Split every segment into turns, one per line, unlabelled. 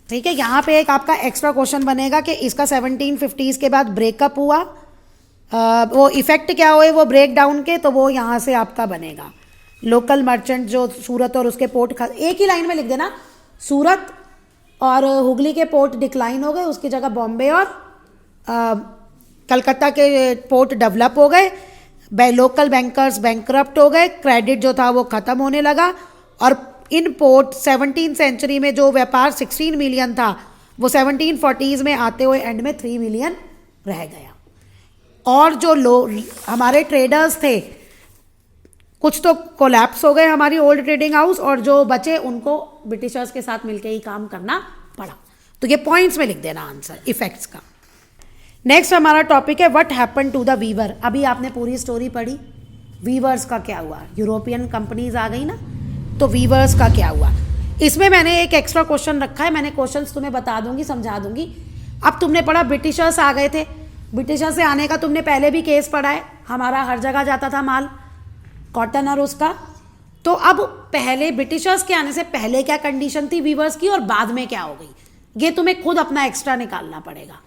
ठीक है, यहाँ पे एक आपका एक्स्ट्रा क्वेश्चन बनेगा कि इसका 1750s के बाद ब्रेकअप हुआ, वो इफेक्ट क्या हुए वो ब्रेक डाउन के, तो वो यहाँ से आपका बनेगा। लोकल मर्चेंट जो सूरत और उसके पोर्ट, एक ही लाइन में लिख देना, सूरत और हुगली के पोर्ट डिक्लाइन हो गए, उसकी जगह बॉम्बे और कलकत्ता के पोर्ट डेवलप हो गए, लोकल बैंकर्स बैंकरप्ट हो गए, क्रेडिट जो था वो ख़त्म होने लगा, और इन पोर्ट 17th सेंचुरी में जो व्यापार 16 मिलियन था वो 1740s में आते हुए एंड में 3 मिलियन रह गया। और जो हमारे ट्रेडर्स थे कुछ तो कोलैप्स हो गए हमारी ओल्ड ट्रेडिंग हाउस, और जो बचे उनको ब्रिटिशर्स के साथ मिलकर ही काम करना पड़ा। तो ये पॉइंट्स में लिख देना आंसर इफेक्ट्स का। नेक्स्ट हमारा टॉपिक है what happen to the weaver. अभी आपने पूरी स्टोरी पढ़ी, वीवर्स का क्या हुआ, यूरोपियन कंपनीज आ गई ना, तो वीवर्स का क्या हुआ। इसमें मैंने एक एक्स्ट्रा क्वेश्चन रखा है, मैंने क्वेश्चंस तुम्हें बता दूंगी, समझा दूंगी। अब तुमने पढ़ा ब्रिटिशर्स आ गए थे, ब्रिटिशर्स से आने का तुमने पहले भी केस पढ़ा है, हमारा हर जगह जाता था माल कॉटन और उसका। तो अब पहले ब्रिटिशर्स के आने से पहले क्या कंडीशन थी वीवर्स की और बाद में क्या हो गई, ये तुम्हें खुद अपना एक्स्ट्रा निकालना पड़ेगा।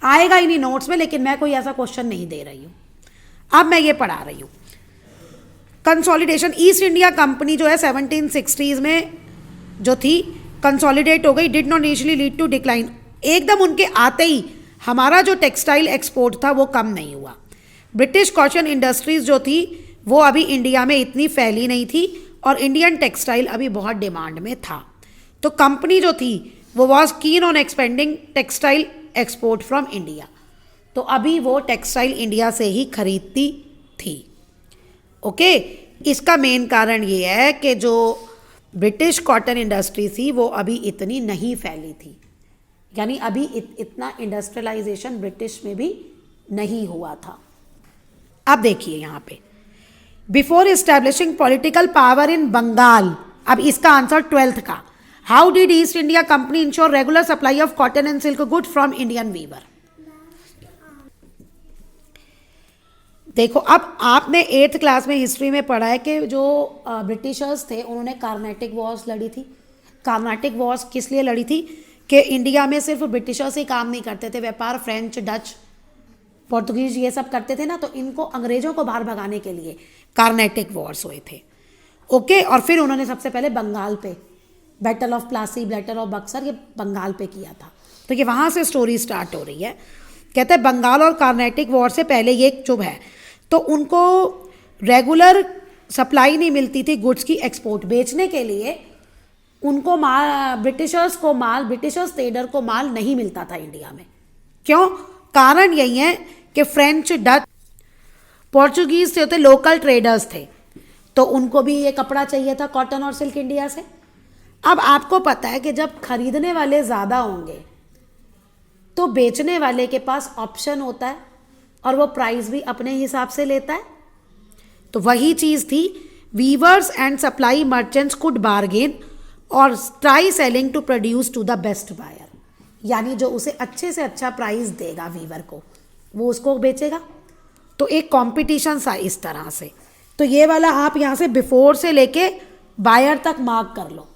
आएगा ही नहीं नोट्स में, लेकिन मैं कोई ऐसा क्वेश्चन नहीं दे रही हूँ, अब मैं ये पढ़ा रही हूँ। कंसोलिडेशन, ईस्ट इंडिया कंपनी जो है 1760s में जो थी कंसोलिडेट हो गई, did not initially lead to decline. एकदम उनके आते ही हमारा जो टेक्सटाइल एक्सपोर्ट था वो कम नहीं हुआ। ब्रिटिश कॉटन इंडस्ट्रीज जो थी वो अभी इंडिया में इतनी फैली नहीं थी, और इंडियन टेक्सटाइल अभी बहुत डिमांड में था। तो कंपनी जो थी वो was keen on expanding textile export from India, तो अभी वो टेक्सटाइल इंडिया से ही खरीदती थी। ओके, इसका मेन कारण ये है कि जो ब्रिटिश कॉटन इंडस्ट्री थी वो अभी इतनी नहीं फैली थी, यानी अभी इतना इंडस्ट्रियलाइजेशन ब्रिटिश में भी नहीं हुआ था। अब देखिए यहाँ पे, before establishing political power in Bengal, अब इसका आंसर 12th का, how did East India Company ensure regular supply of cotton and silk good from Indian weaver. देखो, अब आपने 8th क्लास में हिस्ट्री में पढ़ा है कि जो ब्रिटिशर्स थे उन्होंने कार्नेटिक वॉर्स लड़ी थी। कार्नेटिक वॉर्स किस लिए लड़ी थी कि इंडिया में सिर्फ ब्रिटिशर्स ही काम नहीं करते थे, व्यापार फ्रेंच, डच, पोर्तुगीज ये सब करते थे ना, तो इनको अंग्रेजों को बाहर भगाने के लिए कार्नेटिक वॉर्स हुए थे। ओके, और फिर उन्होंने सबसे पहले बंगाल पे battle of Plassey, battle of Buxar, ये बंगाल पे किया था। तो ये वहाँ से स्टोरी स्टार्ट हो रही है। कहते हैं बंगाल और कार्नेटिक वॉर से पहले ये चुभ है, तो उनको रेगुलर सप्लाई नहीं मिलती थी गुड्स की, एक्सपोर्ट बेचने के लिए उनको माल, ब्रिटिशर्स को माल, ब्रिटिशर्स ट्रेडर को माल नहीं मिलता था इंडिया में। क्यों? कारण यही है कि फ्रेंच, डच, पोर्चुगीज थे, लोकल ट्रेडर्स थे, तो उनको भी ये कपड़ा चाहिए था कॉटन और सिल्क इंडिया से। अब आपको पता है कि जब खरीदने वाले ज़्यादा होंगे तो बेचने वाले के पास ऑप्शन होता है और वो प्राइस भी अपने हिसाब से लेता है। तो वही चीज़ थी, weavers and supply merchants could bargain और try selling to produce to the best buyer, यानी जो उसे अच्छे से अच्छा प्राइस देगा वीवर को, वो उसको बेचेगा। तो एक कंपटीशन सा इस तरह से। तो ये वाला आप यहाँ से बिफोर से लेके बायर तक मार्क कर लो।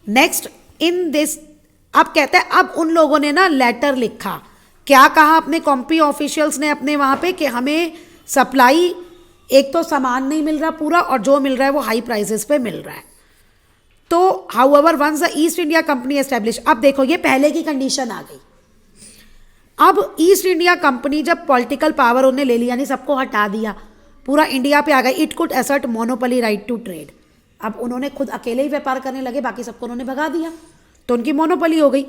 नेक्स्ट इन दिस, अब कहते हैं अब उन लोगों ने ना लेटर लिखा, क्या कहा अपने कॉम्पी ऑफिशियल्स ने अपने वहाँ पे कि हमें सप्लाई, एक तो सामान नहीं मिल रहा पूरा और जो मिल रहा है वो हाई प्राइसेस पे मिल रहा है। तो however once the East India Company establish, अब देखो ये पहले की कंडीशन आ गई। अब ईस्ट इंडिया कंपनी जब पॉलिटिकल पावर उन्हें ले लिया, नहीं सबको हटा दिया, पूरा इंडिया पे आ गया, it could assert monopoly right to trade. अब उन्होंने खुद अकेले ही व्यापार करने लगे, बाकी सबको उन्होंने भगा दिया, तो उनकी मोनोपोली हो गई।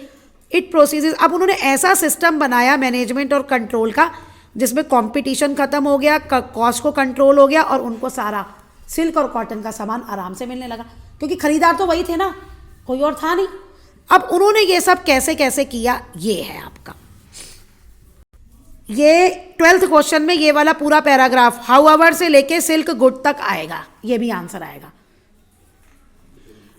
इट प्रोसीजेस, अब उन्होंने ऐसा सिस्टम बनाया मैनेजमेंट और कंट्रोल का जिसमें कंपटीशन खत्म हो गया, कॉस्ट को कंट्रोल हो गया और उनको सारा सिल्क और कॉटन का सामान आराम से मिलने लगा, क्योंकि खरीदार तो वही थे ना, कोई और था नहीं। अब उन्होंने ये सब कैसे कैसे किया, ये है आपका ये 12th क्वेश्चन में ये वाला पूरा पैराग्राफ हाउएवर से लेके सिल्क गुड तक आएगा, ये भी आंसर आएगा।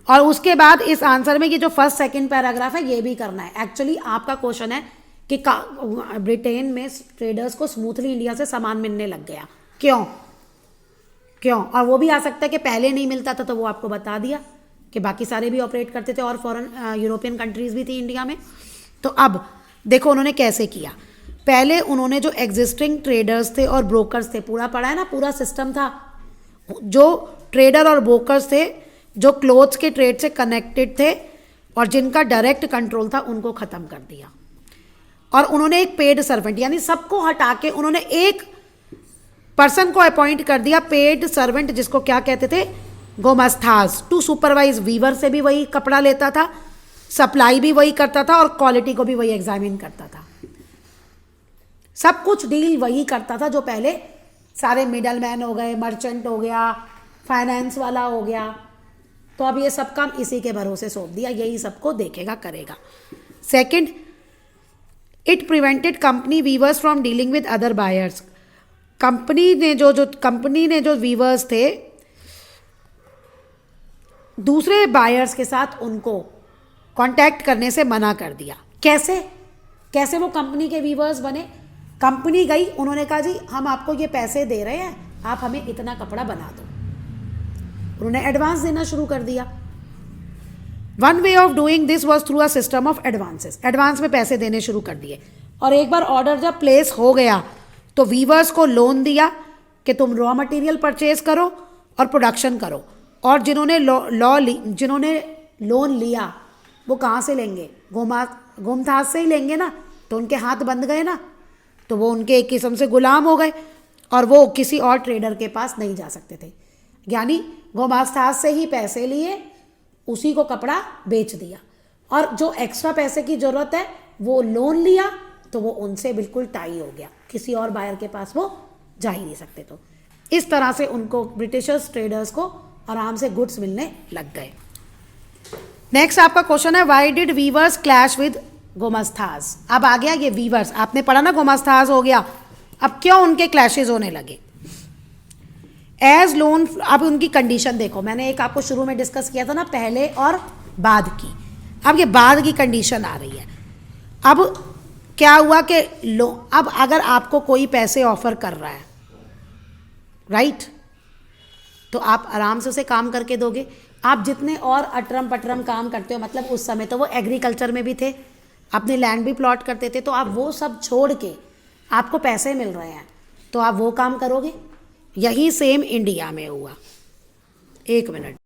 और उसके बाद इस आंसर में ये जो फर्स्ट सेकंड पैराग्राफ है ये भी करना है। एक्चुअली आपका क्वेश्चन है कि ब्रिटेन में ट्रेडर्स को स्मूथली इंडिया से सामान मिलने लग गया, क्यों? क्यों? और वो भी आ सकता है कि पहले नहीं मिलता था, तो वो आपको बता दिया कि बाकी सारे भी ऑपरेट करते थे और फॉरेन यूरोपियन कंट्रीज़ भी थी इंडिया में। तो अब देखो उन्होंने कैसे किया। पहले उन्होंने जो एग्जिस्टिंग ट्रेडर्स थे और ब्रोकर्स थे, पूरा पढ़ा है ना, पूरा सिस्टम था, जो ट्रेडर और ब्रोकर्स थे जो क्लोथ्स के ट्रेड से कनेक्टेड थे और जिनका डायरेक्ट कंट्रोल था, उनको ख़त्म कर दिया। और उन्होंने एक पेड सर्वेंट, यानी सबको हटा के उन्होंने एक पर्सन को अपॉइंट कर दिया, पेड सर्वेंट, जिसको क्या कहते थे, गोमस्थास, टू सुपरवाइज वीवर से भी वही कपड़ा लेता था, सप्लाई भी वही करता था और क्वालिटी को भी वही एग्जामिन करता था। सब कुछ डील वही करता था जो पहले सारे मिडल मैन हो गए, मर्चेंट हो गया, फाइनेंस वाला हो गया। तो अब ये सब काम इसी के भरोसे सौंप दिया, यही सबको देखेगा करेगा। Second, it prevented company weavers from dealing with other buyers. Company ने जो वीवर्स थे दूसरे बायर्स के साथ उनको कांटेक्ट करने से मना कर दिया। कैसे वो कंपनी के वीवर्स बने? कंपनी गई, उन्होंने कहा जी हम आपको ये पैसे दे रहे हैं, आप हमें इतना कपड़ा बना दो। उन्होंने एडवांस देना शुरू कर दिया। One way of doing this was through a system of advances. Advance में पैसे देने शुरू कर दिए और एक बार ऑर्डर जब प्लेस हो गया तो वीवर्स को लोन दिया कि तुम रॉ मटेरियल परचेज करो और प्रोडक्शन करो। और जिन्होंने लोन लिया वो कहाँ से लेंगे? गोमथास से ही लेंगे ना, तो उनके हाथ बंध गए ना, तो वो उनके एक किस्म से गुलाम हो गए और वो किसी और ट्रेडर के पास नहीं जा सकते थे। यानी गोमास्तास से ही पैसे लिए, उसी को कपड़ा बेच दिया, और जो एक्स्ट्रा पैसे की ज़रूरत है वो लोन लिया, तो वो उनसे बिल्कुल टाई हो गया, किसी और बायर के पास वो जा ही नहीं सकते। तो इस तरह से उनको ब्रिटिशर्स ट्रेडर्स को आराम से गुड्स मिलने लग गए। नेक्स्ट आपका क्वेश्चन है, why did weavers clash with gomasthas. अब आ गया ये वीवर्स, आपने पढ़ा ना गोमास्तास हो गया, अब क्यों उनके क्लैशेज होने लगे? एज लोन, अब उनकी कंडीशन देखो, मैंने एक आपको शुरू में डिस्कस किया था ना, पहले और बाद की। अब ये बाद की कंडीशन आ रही है। अब क्या हुआ कि अब अगर आपको कोई पैसे ऑफर कर रहा है, राइट, तो आप आराम से उसे काम करके दोगे। आप जितने और अटरम पटरम काम करते हो, मतलब उस समय तो वो एग्रीकल्चर में भी थे, अपने लैंड भी प्लॉट करते थे, तो आप वो सब छोड़ के आपको पैसे मिल रहे हैं तो आप वो काम करोगे। यही सेम इंडिया में हुआ। एक मिनट।